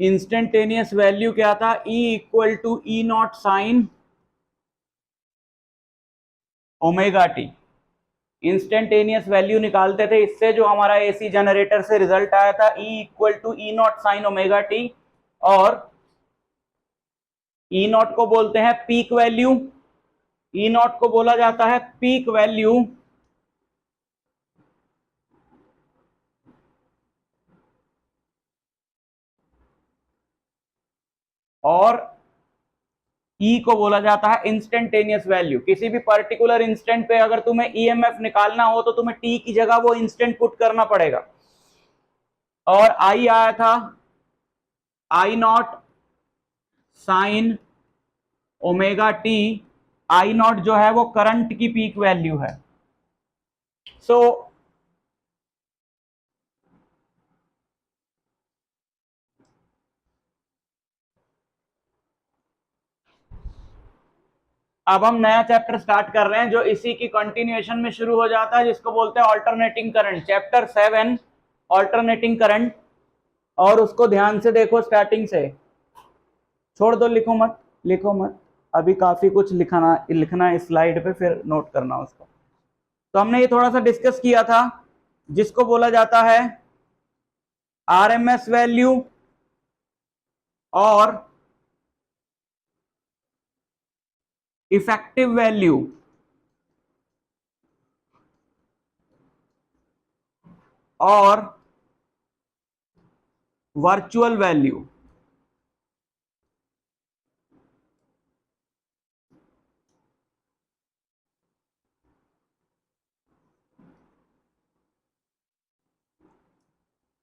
Instantaneous value क्या था, E equal to E not sine omega T. Instantaneous value निकालते थे, इससे जो हमारा एसी जनरेटर से रिजल्ट आया था E equal to E not sine omega T, और ई नॉट को बोलते हैं पीक वैल्यू, ई नॉट को बोला जाता है पीक वैल्यू, और ई को बोला जाता है इंस्टेंटेनियस वैल्यू। किसी भी पर्टिकुलर इंस्टेंट पे अगर तुम्हें ईएमएफ निकालना हो तो तुम्हें टी की जगह वो इंस्टेंट पुट करना पड़ेगा। और आई आया था I not sine omega t. I not जो है वो करंट की पीक वैल्यू है। सो अब हम नया चैप्टर स्टार्ट कर रहे हैं जो इसी की कंटिन्यूएशन में शुरू हो जाता है, जिसको बोलते हैं alternating current, chapter 7 alternating current. और उसको ध्यान से देखो स्टार्टिंग से, छोड़ दो, लिखो मत, लिखो मत, अभी काफी कुछ लिखना है स्लाइड पे, फिर नोट करना उसको। तो हमने ये थोड़ा सा डिस्कस किया था, जिसको बोला जाता है आरएमएस वैल्यू और इफेक्टिव वैल्यू, और वर्चुअल वैल्यू।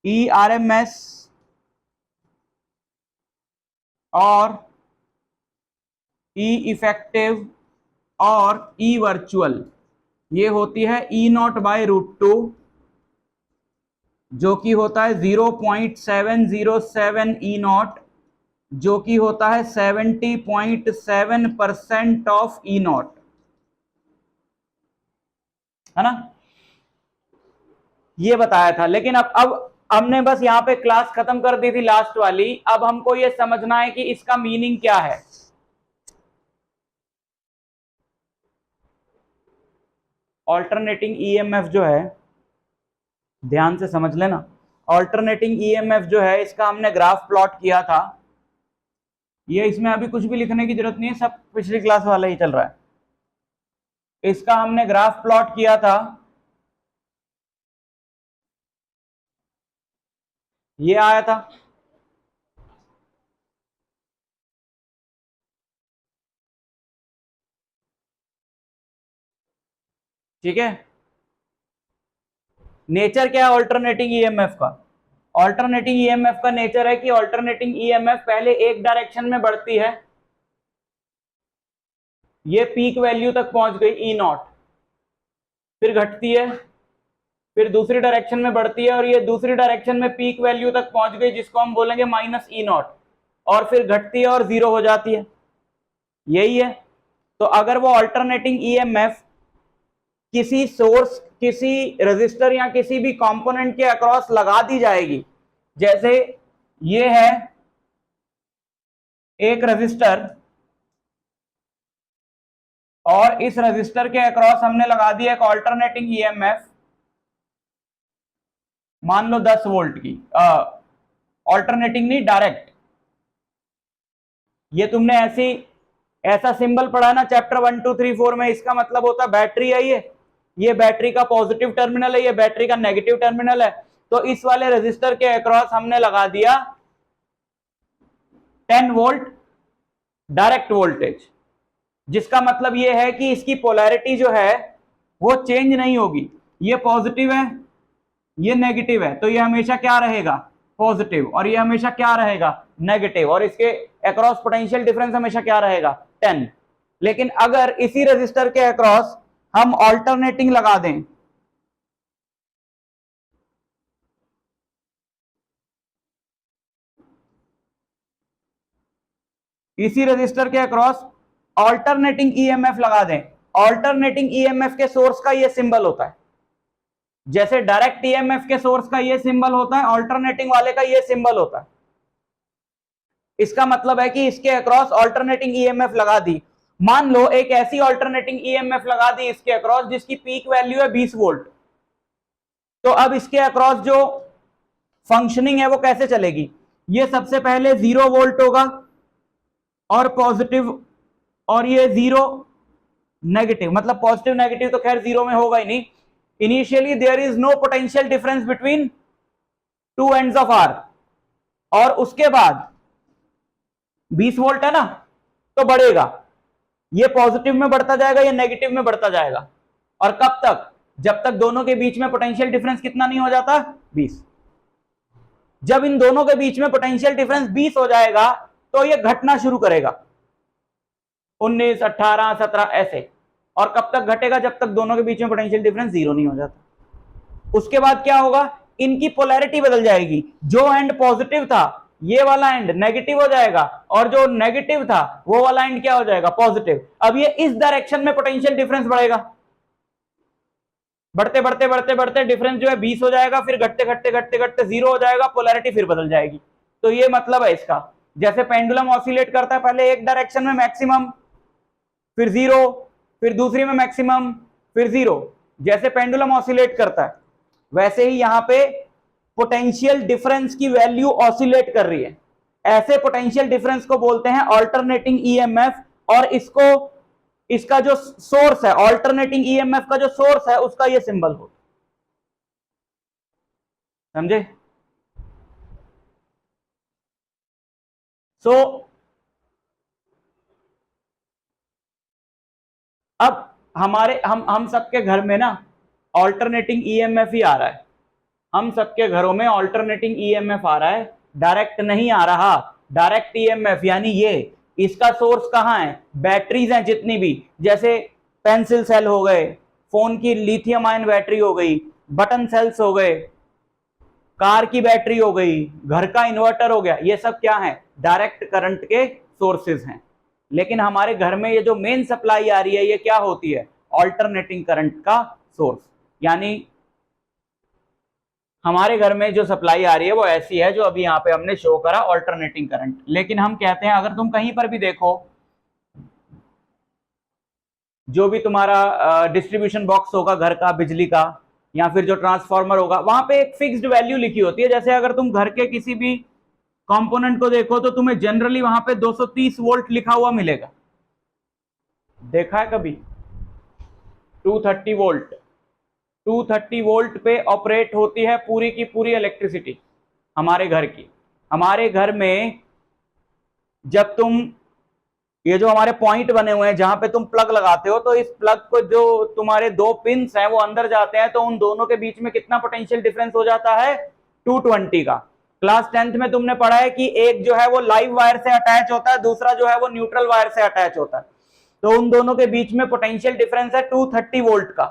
ई आरएमएस और ई इफेक्टिव और ई वर्चुअल, ये होती है ई नॉट बाय रूट टू, जो कि होता है 0.707 ई नॉट, जो कि होता है 70.7% ऑफ ई नॉट, है ना। ये बताया था। लेकिन अब हमने बस यहां पे क्लास खत्म कर दी थी लास्ट वाली। अब हमको ये समझना है कि इसका मीनिंग क्या है। ऑल्टरनेटिंग ईएमएफ जो है, ध्यान से समझ लेना, ऑल्टरनेटिंग ईएमएफ जो है इसका हमने ग्राफ प्लॉट किया था। ये इसमें अभी कुछ भी लिखने की जरूरत नहीं है, सब पिछली क्लास वाला ही चल रहा है। इसका हमने ग्राफ प्लॉट किया था, ये आया था, ठीक है। नेचर क्या है ऑल्टरनेटिंग ईएमएफ का? ऑल्टरनेटिंग ईएमएफ का नेचर है कि ऑल्टरनेटिंग ईएमएफ पहले एक डायरेक्शन में बढ़ती है, ये पीक वैल्यू तक पहुंच गई ई नॉट, फिर घटती है, फिर दूसरी डायरेक्शन में बढ़ती है, और ये दूसरी डायरेक्शन में पीक वैल्यू तक पहुंच गई, जिसको हम बोलेंगे माइनस ई नॉट, और फिर घटती है और जीरो हो जाती है, यही है। तो अगर वो ऑल्टरनेटिंग ईएमएफ किसी सोर्स, किसी रेजिस्टर या किसी भी कंपोनेंट के अक्रॉस लगा दी जाएगी, जैसे ये है एक रेजिस्टर, और इस रेजिस्टर के अक्रॉस हमने लगा दिया एक ऑल्टरनेटिंग ईएमएफ, मान लो 10 वोल्ट की, ऑल्टरनेटिंग नहीं, डायरेक्ट। ये तुमने ऐसा सिंबल पढ़ा ना चैप्टर 1 2 3 4 में, इसका मतलब होता है बैटरी है, ये बैटरी का पॉजिटिव टर्मिनल है, ये बैटरी का नेगेटिव टर्मिनल है। तो इस वाले रेजिस्टर के अक्रॉस हमने लगा दिया 10 वोल्ट डायरेक्ट वोल्टेज, जिसका मतलब ये है कि इसकी पोलैरिटी जो है वो चेंज नहीं होगी। ये पॉजिटिव है, ये नेगेटिव है, तो ये हमेशा क्या रहेगा, पॉजिटिव, और ये हमेशा क्या रहेगा, नेगेटिव, और इसके अक्रॉस पोटेंशियल डिफरेंस हमेशा क्या रहेगा, 10। लेकिन अगर इसी रेजिस्टर के अक्रॉस हम ऑल्टरनेटिंग लगा दें, इसी रेजिस्टर के अक्रॉस ऑल्टरनेटिंग ईएमएफ लगा दें, ऑल्टरनेटिंग ईएमएफ के सोर्स का ये सिंबल होता है, जैसे डायरेक्ट ईएमएफ के सोर्स का ये सिंबल होता है, ऑल्टरनेटिंग वाले का ये सिंबल होता है। इसका मतलब है कि इसके अक्रॉस ऑल्टरनेटिंग ईएमएफ लगा दी। मान लो एक ऐसी ऑल्टरनेटिंग ईएमएफ लगा दी इसके अक्रॉस जिसकी पीक वैल्यू है 20 वोल्ट, तो अब इसके अक्रॉस जो फंक्शनिंग है वो कैसे चलेगी? ये सबसे पहले 0 वोल्ट होगा और पॉजिटिव, और ये 0 नेगेटिव, मतलब पॉजिटिव नेगेटिव तो खैर 0 में होगा ही नहीं। Initially there is no potential difference between two ends of R, और उसके बाद 20 वोल्ट है ना, तो बढ़ेगा, ये पॉजिटिव में बढ़ता जाएगा, ये नेगेटिव में बढ़ता जाएगा। और कब तक? जब तक दोनों के बीच में पोटेंशियल डिफरेंस कितना नहीं हो जाता, 20। जब इन दोनों के बीच में पोटेंशियल डिफरेंस 20 हो जाएगा तो ये घटना शुरू करेगा, 19, 18, 17 ऐसे। और कब तक घटेगा? जब तक दोनों के बीच में पोटेंशियल डिफरेंस 0 नहीं हो जाता। उसके बाद क्या होगा? इनकी पोलैरिटी बदल जाएगी। जो एंड पॉजिटिव था ये वाला एंड नेगेटिव हो जाएगा, और जो नेगेटिव था वो वाला एंड क्या हो जाएगा? पॉजिटिव। अब ये इस डायरेक्शन में पोटेंशियल डिफरेंस बढ़ेगा, बढ़ते बढ़ते बढ़ते बढ़ते डिफरेंस जो है 20 हो जाएगा, फिर घटते घटते घटते घटते 0 हो जाएगा, पोलैरिटी फिर बदल जाएगी। तो ये मतलब है इसका, जैसे पेंडुलम ऑसिलेट करता है, पहले एक डायरेक्शन में मैक्सिमम, फिर 0, फिर दूसरी में मैक्सिमम, फिर 0। जैसे पेंडुलम ऑसिलेट करता है वैसे ही यहां पे पोटेंशियल डिफरेंस की वैल्यू ऑसिलेट कर रही है। ऐसे पोटेंशियल डिफरेंस को बोलते हैं अल्टरनेटिंग ईएमएफ, और इसको, इसका जो सोर्स है, अल्टरनेटिंग ईएमएफ का जो सोर्स है उसका ये सिंबल हो, समझे? सो अब हमारे हम सबके घर में ना ऑल्टरनेटिंग ईएमएफ ही आ रहा है। हम सबके घरों में ऑल्टरनेटिंग ईएमएफ आ रहा है, डायरेक्ट नहीं आ रहा। डायरेक्ट ईएमएफ यानी ये, इसका सोर्स कहां है? बैटरीज हैं जितनी भी, जैसे पेंसिल सेल हो गए, फोन की लिथियम आयन बैटरी हो गई, बटन सेल्स हो गए, कार की बैटरी हो गई, घर का इन्वर्टर हो गया, ये सब क्या है? डायरेक्ट करंट के सोर्सेज हैं। लेकिन हमारे घर में ये जो मेन सप्लाई आ रही है ये क्या होती है? ऑल्टरनेटिंग करंट का सोर्स। यानी हमारे घर में जो सप्लाई आ रही है वो ऐसी है जो अभी यहां पे हमने शो करा, ऑल्टरनेटिंग करंट। लेकिन हम कहते हैं, अगर तुम कहीं पर भी देखो, जो भी तुम्हारा डिस्ट्रीब्यूशन बॉक्स होगा घर का, बिजली का, या फिर जो ट्रांसफार्मर होगा, वहां पे एक फिक्स्ड वैल्यू लिखी होती है। जैसे अगर तुम घर के किसी भी कंपोनेंट को देखो तो तुम्हें जनरली वहां पे 230 वोल्ट लिखा हुआ मिलेगा। देखा है कभी? 230 वोल्ट, 230 वोल्ट पे ऑपरेट होती है पूरी की पूरी इलेक्ट्रिसिटी हमारे घर की। हमारे घर में जब तुम, ये जो हमारे पॉइंट बने हुए हैं जहां पे तुम प्लग लगाते हो, तो इस प्लग को जो तुम्हारे दो पिंस हैं वो अंदर जाते हैं, तो उन दोनों के बीच में कितना पोटेंशियल डिफरेंस हो जाता है? 220 का। क्लास 10th में तुमने पढ़ा है कि एक जो है वो लाइव वायर से अटैच होता है, दूसरा जो है वो न्यूट्रल वायर से अटैच होता है, तो उन दोनों के बीच में पोटेंशियल डिफरेंस है 230 वोल्ट का।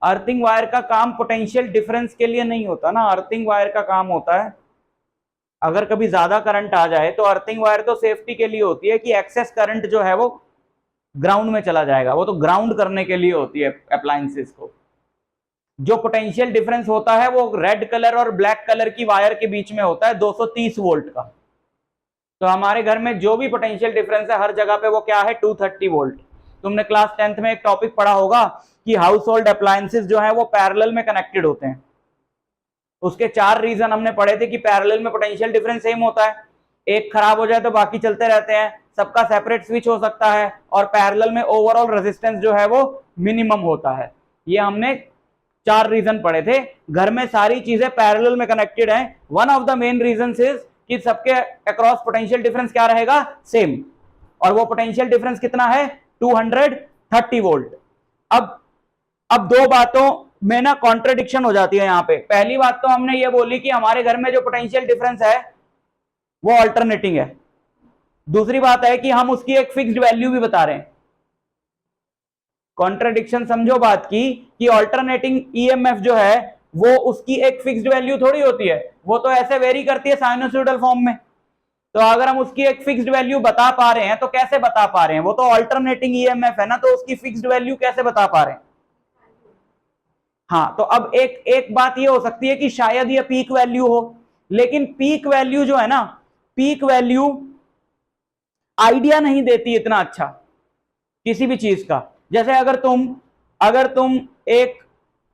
अर्थिंग वायर का काम पोटेंशियल डिफरेंस के लिए नहीं होता ना, अर्थिंग वायर का काम होता है, अगर कभी ज्यादा करंट आ जाए तो अर्थिंग वायर तो सेफ्टी के लिए होती है कि एक्सेस करंट जो है वो ग्राउंड में चला जाएगा, वो तो ग्राउंड करने के लिए होती है अप्लायंसेस को। जो पोटेंशियल डिफरेंस होता है वो रेड कलर और ब्लैक कलर की वायर के बीच में होता है, 230 वोल्ट का। तो हमारे घर में जो भी पोटेंशियल डिफरेंस है हर जगह पे वो क्या है? 230 वोल्ट। तुमने क्लास 10th में एक टॉपिक पढ़ा होगा कि हाउस होल्ड अप्लायंसेस जो है वो पैरेलल में कनेक्टेड होते हैं। उसके 4 रीजन हमने पढ़े थे कि पैरेलल में पोटेंशियल डिफरेंस सेम होता है, एक खराब हो जाए तो बाकी चलते रहते हैं, सबका सेपरेट स्विच हो सकता है, और पैरेलल में ओवरऑल रेजिस्टेंस जो है वो मिनिमम होता है। ये हमने 4 रीजन पढ़े थे। घर में सारी चीजें पैरेलल में कनेक्टेड हैं। One of the main reason is कि सबके अक्रॉस पोटेंशियल डिफरेंस क्या रहेगा? सेम। और वो पोटेंशियल डिफरेंस कितना है? 230 वोल्ट। अब दो बातों में ना कॉन्ट्रडिक्शन हो जाती है यहां पे। पहली बात तो हमने ये बोली कि हमारे घर में जो पोटेंशियल डिफरेंस है वो अल्टरनेटिंग है। दूसरी बात है कि हम उसकी एक फिक्स्ड वैल्यू भी बता रहे हैं। कॉन्ट्रडिक्शन समझो बात की, कि अल्टरनेटिंग ईएमएफ जो है वो उसकी एक फिक्स्ड वैल्यू थोड़ी होती है, वो तो ऐसे वेरी करती है साइनोसॉइडल फॉर्म में। तो अगर हम उसकी एक फिक्स्ड वैल्यू बता पा रहे हैं तो कैसे बता पा रहे हैं? वो तो अल्टरनेटिंग ईएमएफ है ना, तो उसकी फिक्स्ड वैल्यू कैसे बता पा रहे हैं? हाँ, तो अब एक बात ये हो सकती है कि शायद ये पीक वैल्यू हो, लेकिन पीक वैल्यू जो है ना, पीक वैल्यू आइडिया नहीं देती इतना अच्छा किसी भी चीज का। जैसे अगर तुम एक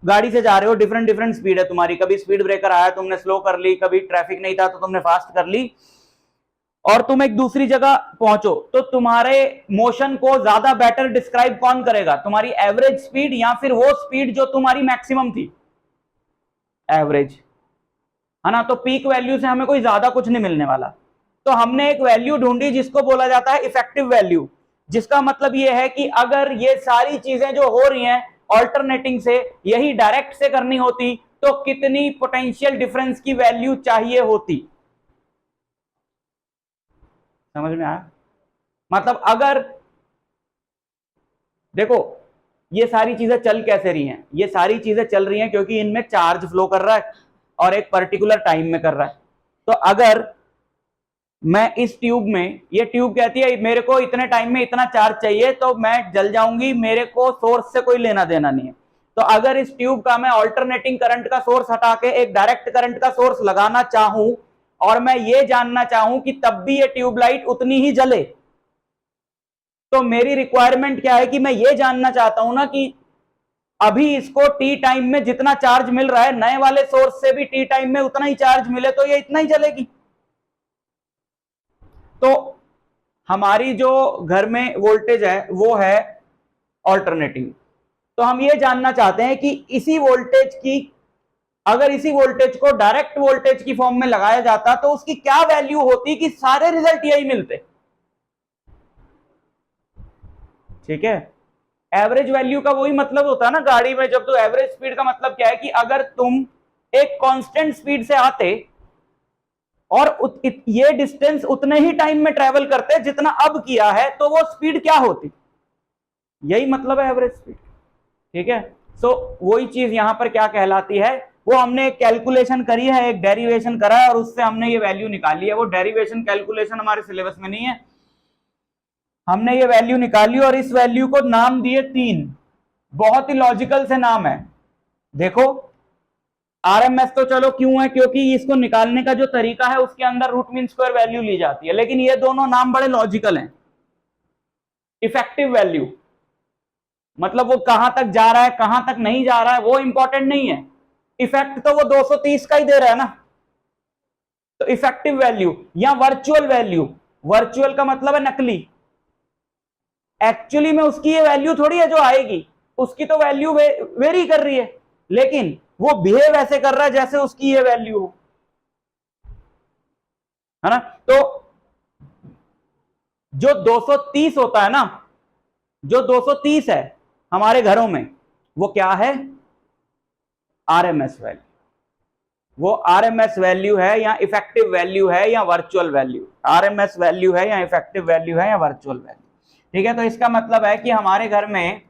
गाड़ी से जा रहे हो, डिफरेंट डिफरेंट स्पीड है तुम्हारी, कभी स्पीड ब्रेकर आया तुमने स्लो कर ली, कभी ट्रैफिक नहीं था तो तुमने फास्ट कर ली, और तुम एक दूसरी जगह पहुंचो, तो तुम्हारे मोशन को ज्यादा बेटर डिस्क्राइब कौन करेगा, तुम्हारी एवरेज स्पीड या फिर वो स्पीड जो तुम्हारी मैक्सिमम थी, एवरेज, है ना। तो पीक वैल्यू से हमें कोई ज्यादा कुछ नहीं मिलने वाला। तो हमने एक वैल्यू ढूंढी जिसको बोला जाता है इफेक्टिव वैल्यू, जिसका मतलब ये है कि अगर ये सारी चीजें जो हो रही हैं ऑल्टरनेटिंग से, यही डायरेक्ट से करनी होती तो कितनी पोटेंशियल डिफरेंस की वैल्यू चाहिए होती। समझ में आया? मतलब अगर देखो ये सारी चीजें चल कैसे रही हैं, ये सारी चीजें चल रही हैं क्योंकि इनमें चार्ज फ्लो कर रहा है और एक पर्टिकुलर टाइम में कर रहा है। तो अगर मैं इस ट्यूब में, ये ट्यूब कहती है मेरे को इतने टाइम में इतना चार्ज चाहिए, तो मैं जल जाऊंगी, मेरे को सोर्स से कोई लेना देना नहीं है। तो अगर इस ट्यूब का मैं ऑल्टरनेटिंग करंट का सोर्स हटा के एक डायरेक्ट करंट का सोर्स लगाना चाहूं और मैं ये जानना चाहूं कि तब भी ये ट्यूबलाइट उतनी ही जले, तो मेरी रिक्वायरमेंट क्या है कि मैं ये जानना चाहता हूं ना कि अभी इसको टी टाइम में जितना चार्ज मिल रहा है, नए वाले सोर्स से भी टी टाइम में उतना ही चार्ज मिले तो ये इतना ही जलेगी। तो हमारी जो घर में वोल्टेज है वो है ऑल्टरनेटिंग। तो हम ये जानना चाहते हैं कि इसी वोल्टेज की, अगर इसी वोल्टेज को डायरेक्ट वोल्टेज की फॉर्म में लगाया जाता तो उसकी क्या वैल्यू होती कि सारे रिजल्ट यही मिलते। ठीक है, एवरेज वैल्यू का वही मतलब होता है ना गाड़ी में, जब तो एवरेज स्पीड का मतलब क्या है कि अगर तुम एक कांस्टेंट स्पीड से आते और ये डिस्टेंस उतने ही टाइम में ट्रेवल करते जितना अब किया है, तो वो स्पीड क्या होती, यही मतलब है एवरेज स्पीड। ठीक है, सो वही चीज यहां पर क्या कहलाती है, वो हमने एक कैलकुलेशन करी है, एक डेरिवेशन करा है और उससे हमने ये वैल्यू निकाली है। वो डेरिवेशन कैलकुलेशन हमारे सिलेबस में नहीं है, हमने ये वैल्यू निकाली और इस वैल्यू को नाम दिए 3, बहुत ही लॉजिकल से नाम है। देखो आरएमएस तो चलो क्यों है, क्योंकि इसको निकालने का जो तरीका है उसके अंदर रूट मीन स्क्वायर वैल्यू ली जाती है, लेकिन ये दोनों नाम बड़े लॉजिकल हैं। इफेक्टिव वैल्यू मतलब वो कहां तक जा रहा है कहां तक नहीं जा रहा है वो इंपॉर्टेंट नहीं है, इफेक्ट तो वो 230 का ही दे रहा है ना। तो इफेक्टिव वैल्यू या वर्चुअल वैल्यू, वर्चुअल का मतलब है नकली, एक्चुअली में उसकी ये वैल्यू थोड़ी है जो आएगी, उसकी तो वैल्यू वेरी कर रही है, लेकिन वो बिहेव ऐसे कर रहा है जैसे उसकी ये वैल्यू हो, है ना। तो जो 230 होता है ना, जो 230 है हमारे घरों में, वो क्या है, आरएमएस वैल्यू। वो आरएमएस वैल्यू है या इफेक्टिव वैल्यू है या वर्चुअल वैल्यू, आरएमएस वैल्यू है या इफेक्टिव वैल्यू है या वर्चुअल वैल्यू। ठीक है, तो इसका मतलब है कि हमारे घर में,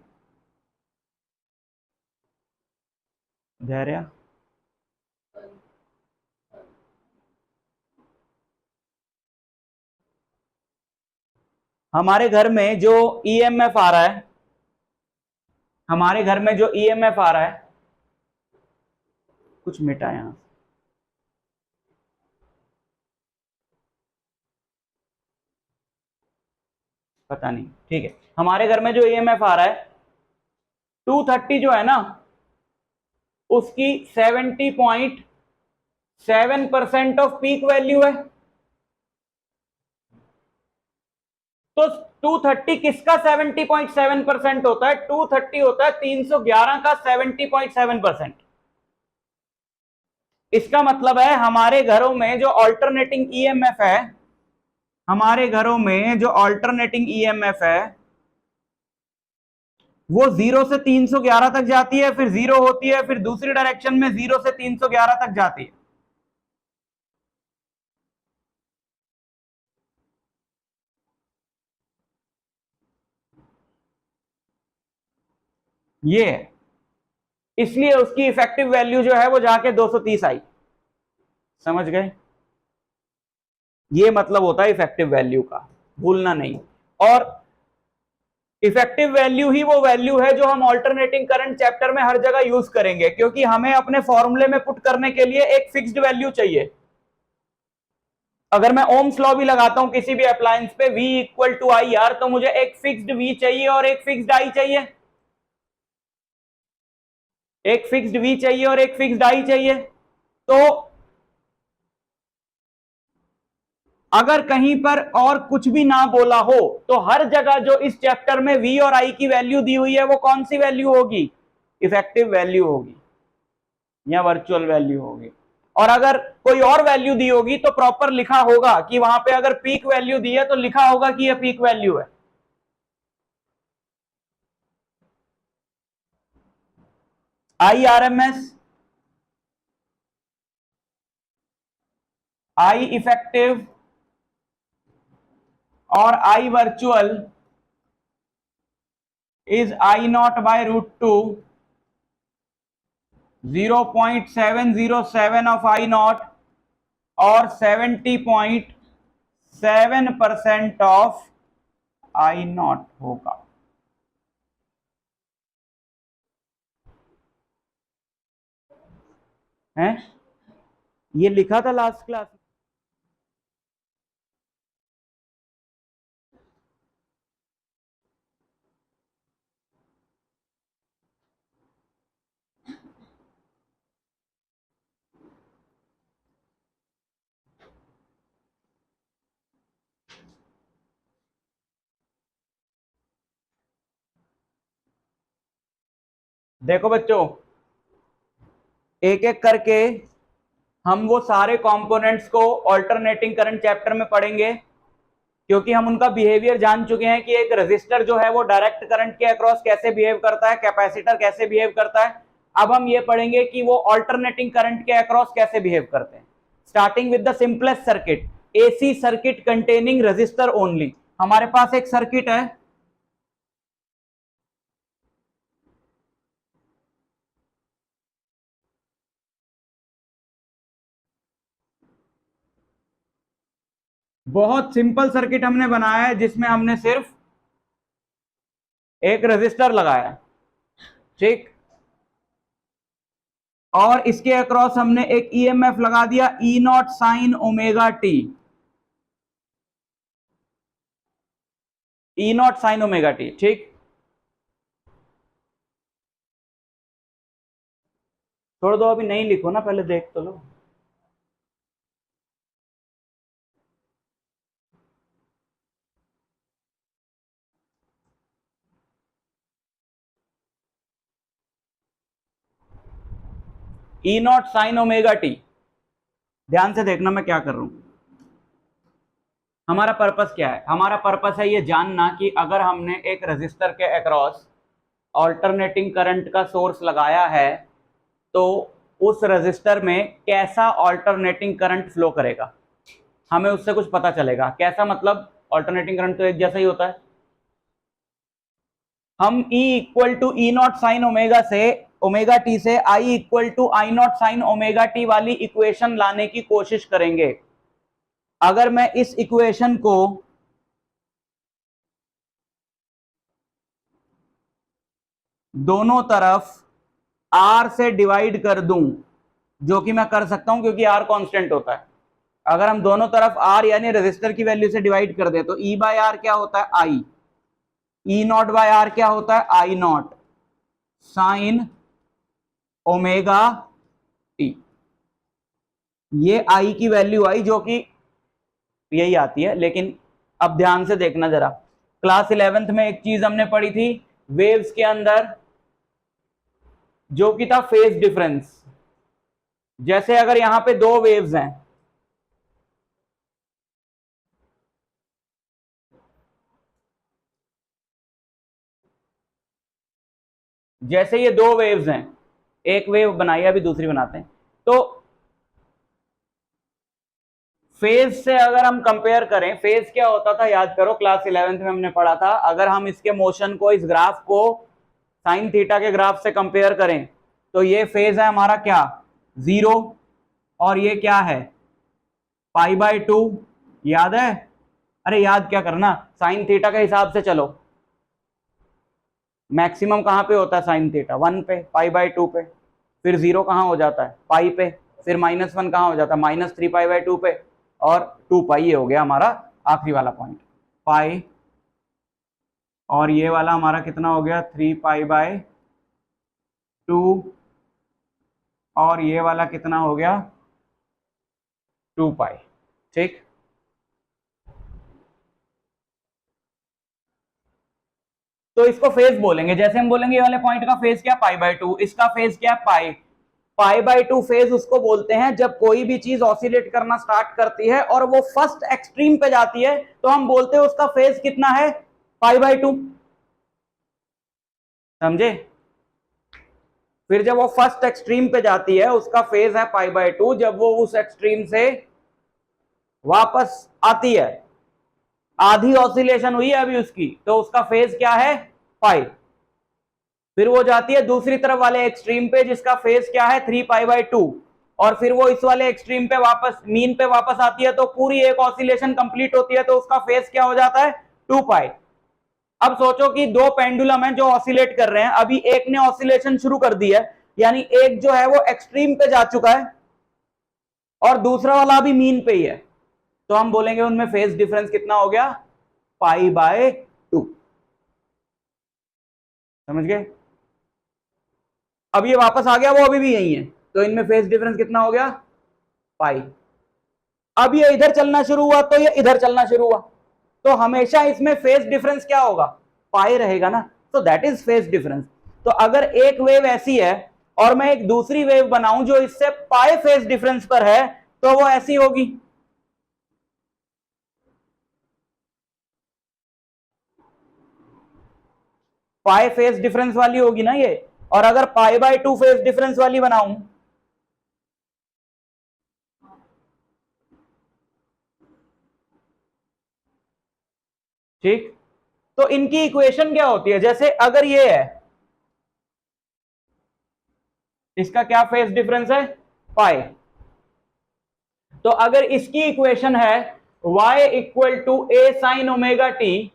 धैर्य, हमारे घर में जो ईएमएफ आ रहा है, हमारे घर में जो ईएमएफ आ रहा है, कुछ मिटा यहां, पता नहीं, ठीक है, हमारे घर में जो ईएमएफ आ रहा है 230 जो है ना, उसकी 70.7% ऑफ पीक वैल्यू है। तो 230 किसका 70.7% होता है, 230 होता है 311 का 70.7%। इसका मतलब है हमारे घरों में जो ऑल्टरनेटिंग ईएमएफ है, हमारे घरों में जो ऑल्टरनेटिंग ईएमएफ है वो 0 से 311 तक जाती है, फिर 0 होती है, फिर दूसरी डायरेक्शन में 0 से 311 तक जाती है। ये है, इसलिए उसकी इफेक्टिव वैल्यू जो है वो जाके 230 आई। समझ गए, ये मतलब होता है इफेक्टिव वैल्यू का, भूलना नहीं। और इफेक्टिव वैल्यू ही वो वैल्यू है जो हम ऑल्टरनेटिंग करंट चैप्टर में हर जगह यूज करेंगे, क्योंकि हमें अपने फॉर्मूले में पुट करने के लिए एक फिक्स्ड वैल्यू चाहिए। अगर मैं ओम्स लॉ भी लगाता हूं किसी भी अप्लायंस पे V equal to I R, तो मुझे एक फिक्स्ड V चाहिए और एक फिक्स्ड I चाहिए, एक फिक्स्ड V चाहिए और एक फिक्स्ड I चाहिए। तो अगर कहीं पर और कुछ भी ना बोला हो तो हर जगह जो इस चैप्टर में V और I की वैल्यू दी हुई है वो कौन सी वैल्यू होगी? इफेक्टिव वैल्यू होगी या वर्चुअल वैल्यू होगी। और अगर कोई और वैल्यू दी होगी तो प्रॉपर लिखा होगा कि वहां पे अगर पीक वैल्यू दी है तो लिखा होगा कि यह पीक वैल्यू है। IRMS, I इफेक्टिव और I virtual is I naught by root two, 0.707 of I naught और 70.7% ऑफ I नॉट होगा। है ये लिखा था लास्ट क्लास में। देखो बच्चों, एक एक करके हम वो सारे कंपोनेंट्स को ऑल्टरनेटिंग करंट चैप्टर में पढ़ेंगे, क्योंकि हम उनका बिहेवियर जान चुके हैं कि एक रेजिस्टर जो है वो डायरेक्ट करंट के अक्रॉस कैसे बिहेव करता है, कैपेसिटर कैसे बिहेव करता है। अब हम ये पढ़ेंगे कि वो ऑल्टरनेटिंग करंट के अक्रॉस कैसे बिहेव करते हैं। Starting with the simplest circuit, AC circuit containing resistor only. हमारे पास एक सर्किट है, बहुत सिंपल सर्किट हमने बनाया है जिसमें हमने सिर्फ एक रेजिस्टर लगाया, ठीक, और इसके अक्रॉस हमने एक ईएमएफ लगा दिया E not sine omega t, E not sine omega t, ठीक। छोड़ दो, अभी नहीं लिखो ना, पहले देख तो लो। ई नॉट साइन ओमेगा टी, ध्यान से देखना मैं क्या कर रहा हूं। हमारा पर्पस क्या है? हमारा पर्पस है ये जानना कि अगर हमने एक रेजिस्टर के अक्रॉस ऑल्टरनेटिंग करंट का सोर्स लगाया है तो उस रेजिस्टर में कैसा ऑल्टरनेटिंग करंट फ्लो करेगा, हमें उससे कुछ पता चलेगा। कैसा मतलब? ऑल्टरनेटिंग करंट तो एक जैसा ही होता है। हम E equal to E not sine omega से ओमेगा टी से I equal to I not sine omega T वाली इक्वेशन लाने की कोशिश करेंगे। अगर मैं इस इक्वेशन को दोनों तरफ R से डिवाइड कर दूं, जो कि मैं कर सकता हूं क्योंकि R कांस्टेंट होता है। अगर हम दोनों तरफ R यानी रेजिस्टर की वैल्यू से डिवाइड कर दें तो E बाय आर क्या होता है? I। E naught by R क्या होता है? I not sine omega T. ये आई की वैल्यू आई जो कि यही आती है। लेकिन अब ध्यान से देखना जरा, क्लास 11th में एक चीज हमने पढ़ी थी वेव्स के अंदर, जो कि था फेज डिफरेंस। जैसे अगर यहां पे दो वेव्स हैं, जैसे ये दो वेव्स हैं, एक वेव बनाई अभी दूसरी बनाते हैं, तो फेज से अगर हम कंपेयर करें, फेज क्या होता था याद करो, क्लास 11th में हमने पढ़ा था। अगर हम इसके मोशन को, इस ग्राफ को साइन थीटा के ग्राफ से कंपेयर करें तो ये फेज है हमारा क्या? 0, और ये क्या है? Pi by 2। याद है? अरे याद क्या करना, साइन थीटा के हिसाब से चलो। मैक्सिमम कहां पे होता है साइन थीटा? 1 पे, पाई बाय 2 पे। फिर 0 कहां हो जाता है? पाई पे। फिर -1 कहां हो जाता है? -3 पाई बाय 2 पे। और 2 पाई ये हो गया हमारा आखिरी वाला पॉइंट पाई, और ये वाला हमारा कितना हो गया 3 पाई बाय 2, और ये वाला कितना हो गया 2 पाई। ठीक, तो इसको फेज बोलेंगे। जैसे हम बोलेंगे ये वाले पॉइंट का फेज क्या पाई बाय 2, इसका फेज क्या पाई, पाई बाय 2 फेज उसको बोलते हैं जब कोई भी चीज ऑसिलेट करना स्टार्ट करती है और वो फर्स्ट एक्सट्रीम पे जाती है तो हम बोलते हैं उसका फेज कितना है पाई बाय 2, समझे। फिर जब वो फर्स्ट एक्सट्रीम पे जाती है उसका फेज है पाई बाय 2, जब वो उस एक्सट्रीम से वापस आती है, आधी ऑसिलेशन हुई है अभी उसकी, तो उसका फेज क्या है पाई। फिर वो जाती है दूसरी तरफ वाले एक्सट्रीम पे जिसका फेज क्या है 3 पाई बाय 2, और फिर वो इस वाले एक्सट्रीम पे वापस मीन पे वापस आती है, तो पूरी एक ऑसिलेशन कंप्लीट होती है, तो उसका फेज क्या हो जाता है 2 पाई। अब सोचो कि दो पेंडुलम हैं जो ऑसिलेट कर रहे हैं, अभी एक ने ऑसिलेशन शुरू कर दी है, यानी एक जो है वो एक्सट्रीम पे जा चुका है और दूसरा वाला अभी मीन पे ही है, तो हम बोलेंगे उनमें फेज डिफरेंस कितना हो गया पाई बाय 2, समझ गए। अब ये वापस आ गया, वो अभी भी यही है, तो इनमें फेज डिफरेंस कितना हो गया पाई। अब ये इधर चलना शुरू हुआ तो ये इधर चलना शुरू हुआ, तो हमेशा इसमें फेज डिफरेंस क्या होगा पाई रहेगा ना, तो दैट इज फेज डिफरेंस। तो अगर एक वेव ऐसी है और मैं एक दूसरी वेव बनाऊं जो इससे पाई फेज डिफरेंस पर है, तो वो ऐसी होगी, पाई फेज डिफरेंस वाली होगी ना ये। और अगर पाई बाय 2 फेज डिफरेंस वाली बनाऊं, ठीक, तो इनकी इक्वेशन क्या होती है, जैसे अगर ये है इसका क्या फेज डिफरेंस है पाई, तो अगर इसकी इक्वेशन है y equal to a sine omega t,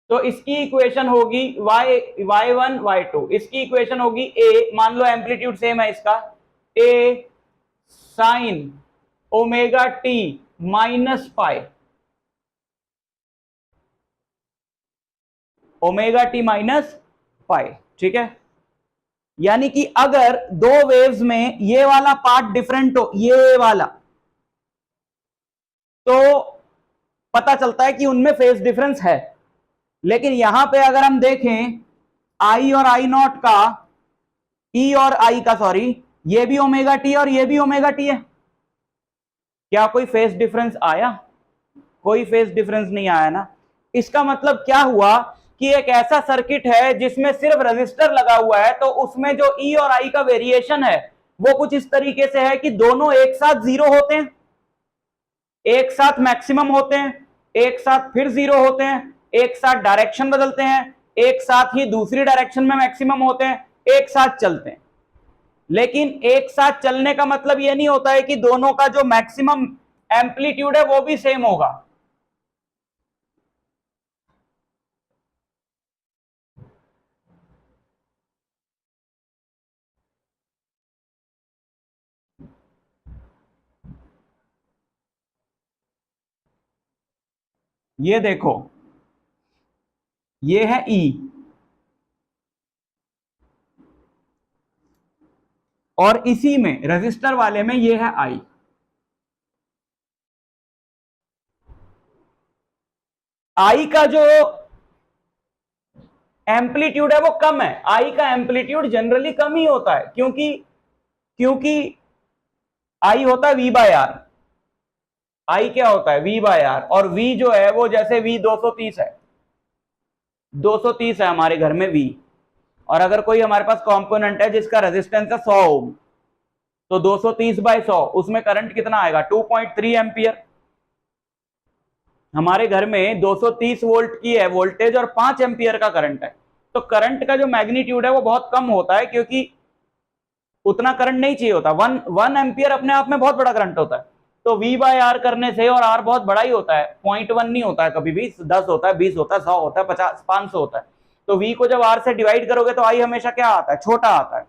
तो इसकी इक्वेशन होगी y1 y2, इसकी इक्वेशन होगी a, मान लो एम्पलीट्यूड सेम है इसका, a sine omega t minus pi, omega T minus pi, ठीक है। यानी कि अगर दो वेव्स में ये वाला पार्ट डिफरेंट हो, ये वाला, तो पता चलता है कि उनमें फेज डिफरेंस है। लेकिन यहां पे अगर हम देखें आई और आई नॉट का, ई और आई का, सॉरी, ये भी ओमेगा टी और ये भी ओमेगा टी है, क्या कोई फेज डिफरेंस आया, कोई फेज डिफरेंस नहीं आया ना। इसका मतलब क्या हुआ कि एक ऐसा सर्किट है जिसमें सिर्फ रेजिस्टर लगा हुआ है, तो उसमें जो ई और आई का वेरिएशन है वो कुछ इस तरीके से है कि दोनों एक साथ जीरो होते हैं, एक साथ मैक्सिमम होते हैं, एक साथ फिर जीरो होते हैं, एक साथ डायरेक्शन बदलते हैं, एक साथ ही दूसरी डायरेक्शन में मैक्सिमम होते हैं, एक साथ चलते हैं। लेकिन एक साथ चलने का मतलब यह नहीं होता है कि दोनों का जो मैक्सिमम एम्पलीट्यूड है वो भी सेम होगा। ये देखो, ये है E और इसी में रेजिस्टर वाले में ये है I। I का जो एम्पलीट्यूड है वो कम है, I का एम्पलीट्यूड जनरली कम ही होता है, क्योंकि I होता है V बाय आर। I क्या होता है V बाय आर, और V जो है वो जैसे V 230 है, 230 है हमारे घर में V, और अगर कोई हमारे पास कंपोनेंट है जिसका रेजिस्टेंस है 100 ओम, तो 230 बाय 100, उसमें करंट कितना आएगा 2.3 एम्पियर। हमारे घर में 230 वोल्ट की है वोल्टेज और 5 एम्पियर का करंट है, तो करंट का जो मैग्नीट्यूड है वो बहुत कम होता है, क्योंकि उतना करंट नहीं चाहिए होता। 1 एम्पियर अपने आप में बहुत बड़ा करंट होता है, तो V बाय आर करने से, और R बहुत बड़ा ही होता है, 0.1 नहीं होता है कभी भी, 10 होता है, 20 होता है, 100 होता है, 50, 500 होता है। तो V को जब R से डिवाइड करोगे तो I हमेशा क्या आता है, छोटा आता है,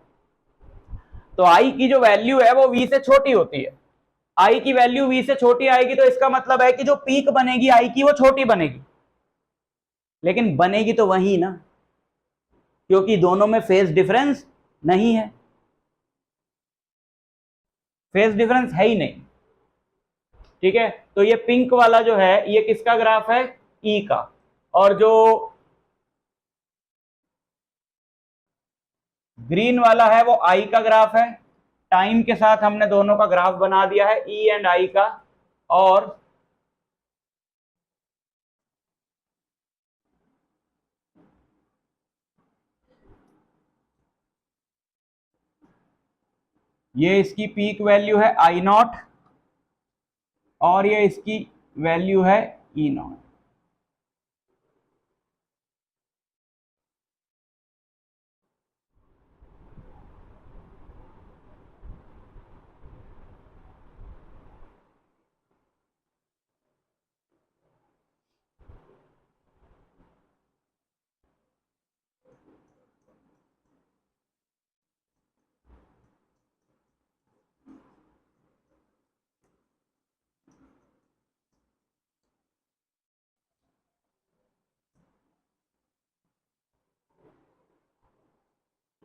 तो I की जो वैल्यू है वो V से छोटी होती है। आई की वैल्यू वी से छोटी आएगी तो इसका मतलब है कि जो पीक बनेगी आई की वो छोटी बनेगी, लेकिन बनेगी तो वही ना, क्योंकि दोनों में फेज डिफरेंस नहीं है, फेज डिफरेंस है ही नहीं। ठीक है, तो ये पिंक वाला जो है ये किसका ग्राफ है, ई का, और जो ग्रीन वाला है वो आई का ग्राफ है। टाइम के साथ हमने दोनों का ग्राफ बना दिया है, ई एंड आई का, और ये इसकी पीक वैल्यू है आई नॉट और ये इसकी वैल्यू है ई नॉट।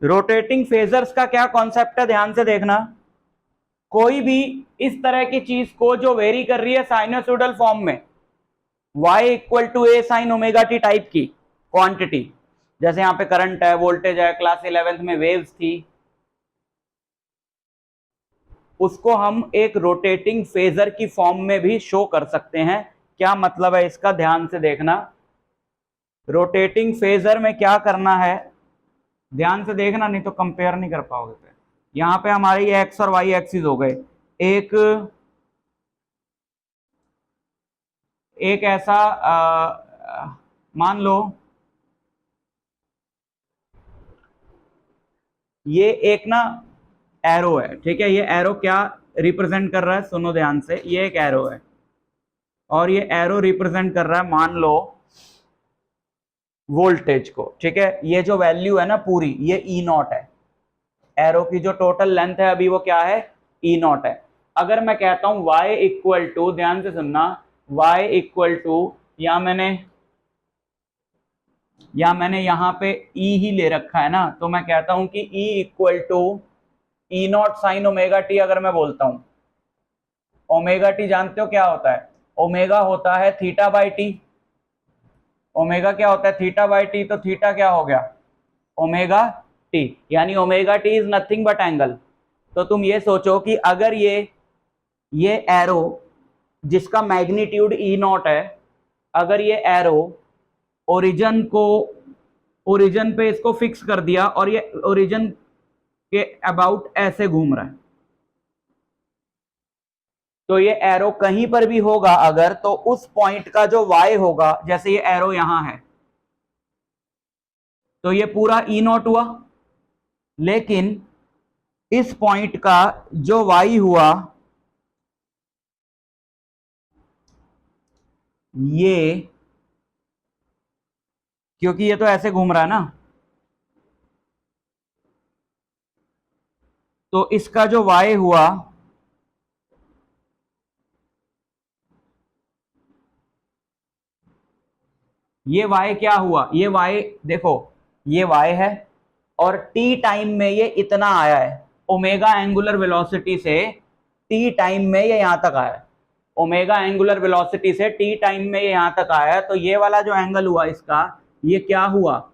रोटेटिंग फेजर्स का क्या कॉन्सेप्ट है, ध्यान से देखना। कोई भी इस तरह की चीज को जो वेरी कर रही है साइनोसॉइडल फॉर्म में, y equal to A sine omega T type की क्वांटिटी, जैसे यहां पे करंट है, वोल्टेज है, क्लास 11th में वेव्स थी, उसको हम एक रोटेटिंग फेजर की फॉर्म में भी शो कर सकते हैं। क्या मतलब है इसका, ध्यान से देखना। रोटेटिंग फेजर में क्या करना है, ध्यान से देखना, नहीं तो कंपेयर नहीं कर पाओगे फिर। यहां पे हमारे ये एक्स और वाई एक्सिस हो गए, एक ऐसा मान लो ये एक ना एरो है, ठीक है। ये एरो क्या रिप्रेजेंट कर रहा है, सुनो ध्यान से, ये एक एरो है और ये एरो रिप्रेजेंट कर रहा है, मान लो वोल्टेज को, ठीक है। ये जो वैल्यू है ना पूरी, ये ई नॉट है, एरो की जो टोटल लेंथ है अभी वो क्या है, ई नॉट है। अगर मैं कहता हूं y इक्वल टू, ध्यान से सुनना, y इक्वल टू, या मैंने यहां पे e ही ले रखा है ना, तो मैं कहता हूं कि e equal to E not sine omega T. अगर मैं बोलता हूं, ओमेगा टी जानते हो क्या होता है, ओमेगा होता है थीटा बाई टी। ओमेगा क्या होता है, थीटा बाई टी, तो थीटा क्या हो गया, ओमेगा टी, यानी omega T is nothing but angle. तो तुम ये सोचो कि अगर ये एरो जिसका मैग्नीट्यूड ई नॉट है, अगर ये एरो ओरिजिन पे इसको फिक्स कर दिया और ये ओरिजिन के अबाउट ऐसे घूम रहा है, तो ये एरो कहीं पर भी होगा अगर, तो उस पॉइंट का जो y होगा, जैसे ये एरो यहां है तो ये पूरा ई नॉट हुआ, लेकिन इस पॉइंट का जो y हुआ ये, क्योंकि ये तो ऐसे घूम रहा है ना, तो इसका जो y हुआ ये y क्या हुआ, ये y देखो, ये y है और t टाइम में ये इतना आया है, ओमेगा एंगुलर वेलोसिटी से t टाइम में ये यहां तक आया है, ओमेगा एंगुलर वेलोसिटी से t टाइम में ये यहां तक आया है। तो ये वाला जो एंगल हुआ इसका, ये क्या हुआ,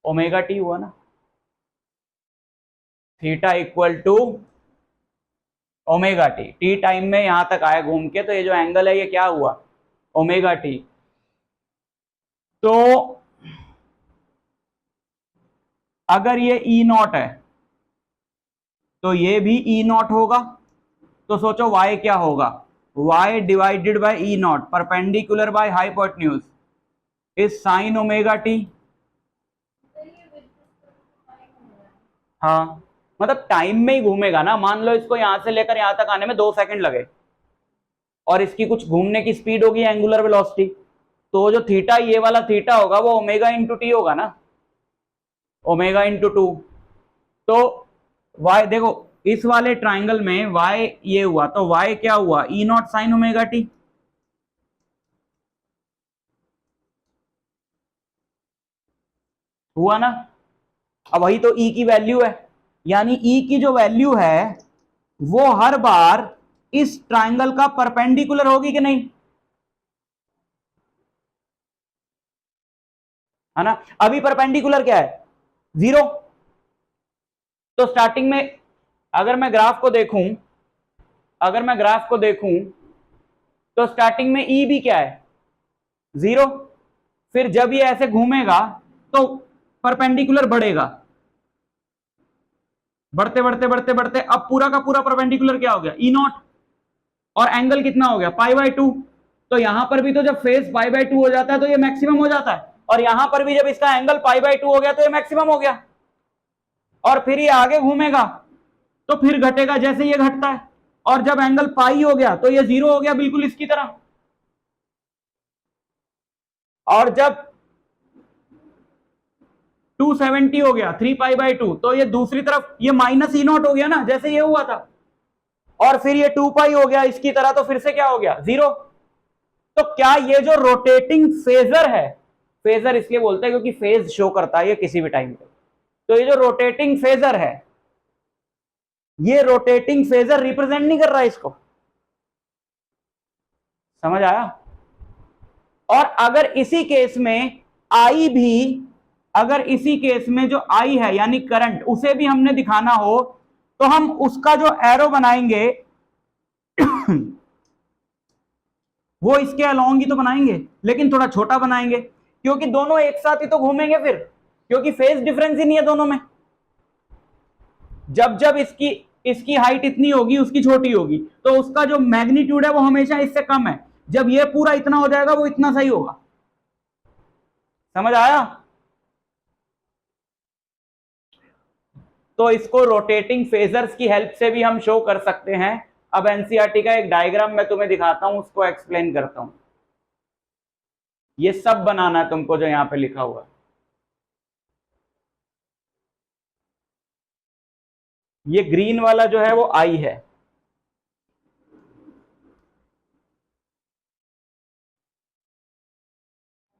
ओमेगा टी हुआ ना, theta equal to omega T, T time में यहां तक आया घूम के, तो ये जो एंगल है ये क्या हुआ, ओमेगा टी। तो अगर ये ई नॉट है तो ये भी ई नॉट होगा, तो सोचो y क्या होगा, y divided by E not perpendicular by hypotenuse is sine omega T. हाँ, मतलब टाइम में ही घूमेगा ना, मान लो इसको यहां से लेकर यहां तक आने में 2 सेकंड लगे और इसकी कुछ घूमने की स्पीड होगी एंगुलर वेलोसिटी, तो जो थीटा, ये वाला थीटा होगा वो ओमेगा इंटू टी होगा ना, ओमेगा इंटू 2। तो y देखो, इस वाले ट्राइंगल में y ये हुआ तो y क्या हुआ, ई नॉट साइन ओमेगा टी। हुआ ना। अब वही तो e की वैल्यू है, यानी e की जो वैल्यू है वो हर बार इस ट्राइंगल का परपेंडिकुलर होगी कि नहीं, है ना। अभी परपेंडिकुलर क्या है, 0। तो स्टार्टिंग में अगर मैं ग्राफ को देखूं, अगर मैं ग्राफ को देखूं तो स्टार्टिंग में ई भी क्या है, 0। फिर जब ये ऐसे घूमेगा तो परपेंडिकुलर बढ़ेगा, बढ़ते बढ़ते बढ़ते बढ़ते अब पूरा का पूरा परपेंडिकुलर क्या हो गया, ई नॉट। और एंगल कितना हो गया, पाई/2। तो यहां पर भी तो जब फेज पाई/2 हो जाता है तो ये मैक्सिमम हो जाता है, और यहां पर भी जब इसका एंगल पाई/2 हो गया तो ये मैक्सिमम हो गया। और फिर ये आगे घूमेगा तो फिर घटेगा जैसे ये घटता है, और जब एंगल पाई हो गया तो ये 0 हो गया, बिल्कुल इसकी तरह। और जब 270 हो गया 3π/2 तो ये दूसरी तरफ ये माइनस ई नॉट हो गया ना, जैसे ये हुआ था। और फिर ये 2π हो गया इसकी तरह, तो फिर से क्या हो गया, 0। तो क्या ये जो रोटेटिंग फेजर है, फेजर इसलिए बोलते हैं क्योंकि फेज शो करता है ये किसी भी टाइम पे, तो ये जो रोटेटिंग फेजर है, ये रोटेटिंग फेजर रिप्रेजेंट नहीं कर रहा है इसको, समझ आया। और अगर इसी केस में आई भी, अगर इसी केस में जो आई है यानी करंट, उसे भी हमने दिखाना हो तो हम उसका जो एरो बनाएंगे वो इसके अलोंग ही तो बनाएंगे, लेकिन थोड़ा छोटा बनाएंगे, क्योंकि दोनों एक साथ ही तो घूमेंगे फिर, क्योंकि फेज डिफरेंस ही नहीं है दोनों में। जब जब इसकी इसकी हाइट इतनी होगी उसकी छोटी होगी, तो उसका जो मैग्नीट्यूड है वो हमेशा इससे कम है। जब ये पूरा इतना हो जाएगा वो इतना सही होगा, समझ आया। तो इसको रोटेटिंग फेजर्स की हेल्प से भी हम शो कर सकते हैं। अब एनसीईआरटी का एक डायग्राम मैं तुम्हें दिखाता हूं, उसको एक्सप्लेन करता हूं। ये सब बनाना है तुमको जो यहां पे लिखा हुआ है। ये ग्रीन वाला जो है वो आई है,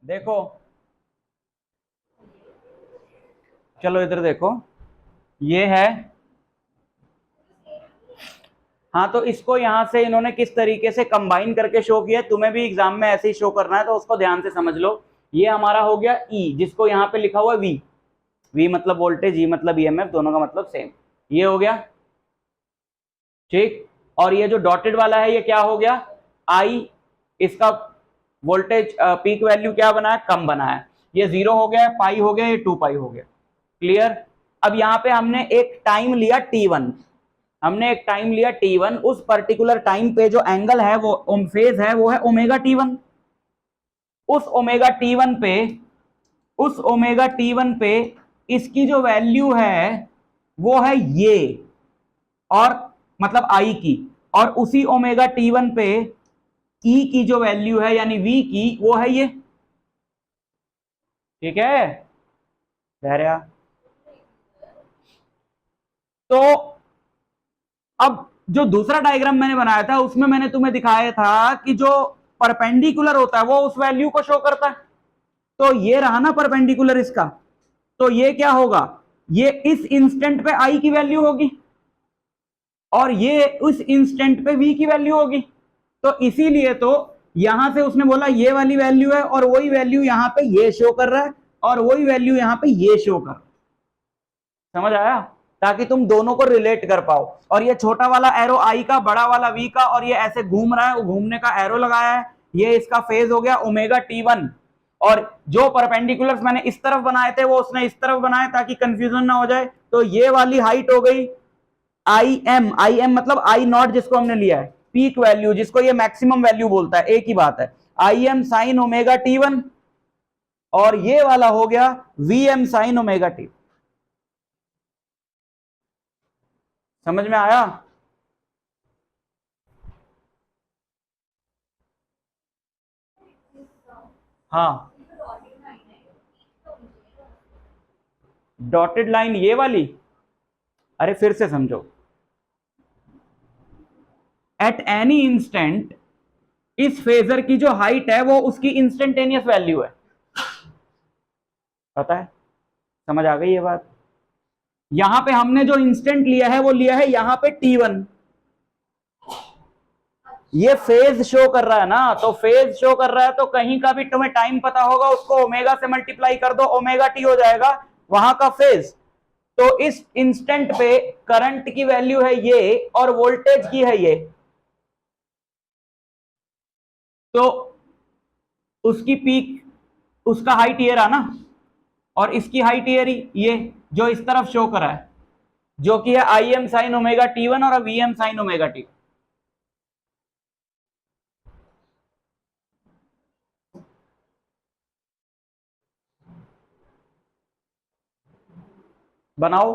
देखो, चलो इधर देखो, ये है। हाँ, तो इसको यहां से इन्होंने किस तरीके से कंबाइन करके शो किया, तुम्हें भी एग्जाम में ऐसे ही शो करना है, तो उसको ध्यान से समझ लो। ये हमारा हो गया ई, जिसको यहां पे लिखा हुआ वी, वी मतलब वोल्टेज, ई मतलब ईएमएफ, दोनों का मतलब सेम। ये हो गया ठीक। और ये जो डॉटेड वाला है ये क्या हो गया, आई। इसका वोल्टेज पीक वैल्यू क्या बना है, कम बना है। ये 0 हो गया, पाई हो गया, ये 2π हो गया। क्लियर। अब यहां पे हमने एक टाइम लिया t1, हमने एक टाइम लिया t1, उस पर्टिकुलर टाइम पे जो एंगल है वो फेज है वो है ओमेगा t1। उस ओमेगा t1 पे, उस ओमेगा t1 पे इसकी जो वैल्यू है वो है ये, और मतलब आई की, और उसी ओमेगा t1 पे ई की जो वैल्यू है यानी वी की वो है ये, ठीक है धैर्य। तो अब जो दूसरा डायग्राम मैंने बनाया था उसमें मैंने तुम्हें दिखाया था कि जो परपेंडिकुलर होता है वो उस वैल्यू को शो करता है। तो ये रहा ना परपेंडिकुलर इसका, तो ये क्या होगा, ये इस इंस्टेंट पे आई की वैल्यू होगी और ये उस इंस्टेंट पे वी की वैल्यू होगी। तो इसीलिए तो यहां से उसने बोला ये वाली वैल्यू है, और वही वैल्यू यहां पे ये शो कर रहा है, और वही वैल्यू यहां पे ये शो कर रहा है, समझ आया, ताकि तुम दोनों को रिलेट कर पाओ। और ये छोटा वाला एरो आई का, बड़ा वाला वी का, और ये ऐसे घूम रहा है, वो घूमने का एरो लगाया है, ये इसका फेज हो गया ओमेगा t1। और जो परपेंडिकुलर्स मैंने इस तरफ बनाए थे वो उसने इस तरफ बनाए ताकि कंफ्यूजन ना हो जाए। तो ये वाली हाइट हो गई आई एम मतलब आई नॉट जिसको हमने लिया है, पीक वैल्यू जिसको ये मैक्सिमम वैल्यू बोलता है, एक ही बात है, I am sine omega t1। और ये वाला हो गया V M sine omega T. समझ में आया। हाँ, डॉटेड लाइन ये वाली, अरे फिर से समझो, एट एनी इंस्टेंट इस फेजर की जो हाइट है वो उसकी इंस्टेंटेनियस वैल्यू है। पता है, समझ आ गई ये बात? यहां पे हमने जो इंस्टेंट लिया है वो लिया है यहां पे t1, ये फेज शो कर रहा है ना, तो फेज शो कर रहा है तो कहीं का भी तुम्हें टाइम पता होगा उसको ओमेगा से मल्टीप्लाई कर दो, ओमेगा टी हो जाएगा वहां का फेज। तो इस इंस्टेंट पे करंट की वैल्यू है ये और वोल्टेज की है ये, तो उसकी पीक उसका हाइट ये रहा ना, और इसकी हाइट ये रही, ये जो इस तरफ शो करा है जो कि है I am sine omega t1 और V M sine omega T. बनाओ।